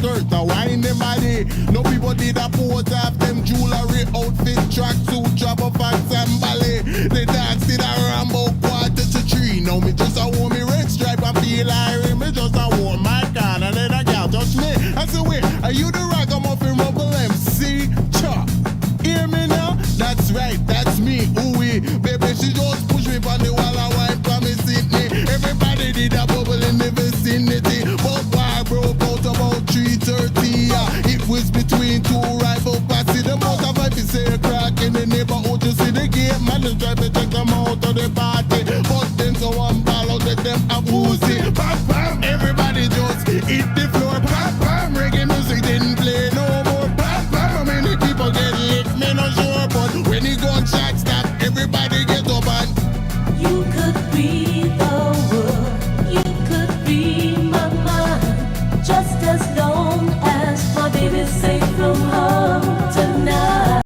skirt, a wine them body. No people did a pose off them jewelry, outfit, track suit, drop off and ballet. They dance did a Rambo 2:45. Now me just a want me red stripe and feel iron. Me just a want my car and then a girl touch me. I say wait, are you the ragamuffin rebel MC? Cha, hear me now? That's right, that's me. Ooh-wee, baby, she just push me on the wall and wine for me Sydney. Everybody did a bubble in the vicinity, but war broke out about 3:30. It was between two rival parties. The motor vibe is say a crack in the neighborhood. You see the gate man is try to take them out of the party, but then someone ball out let them abuse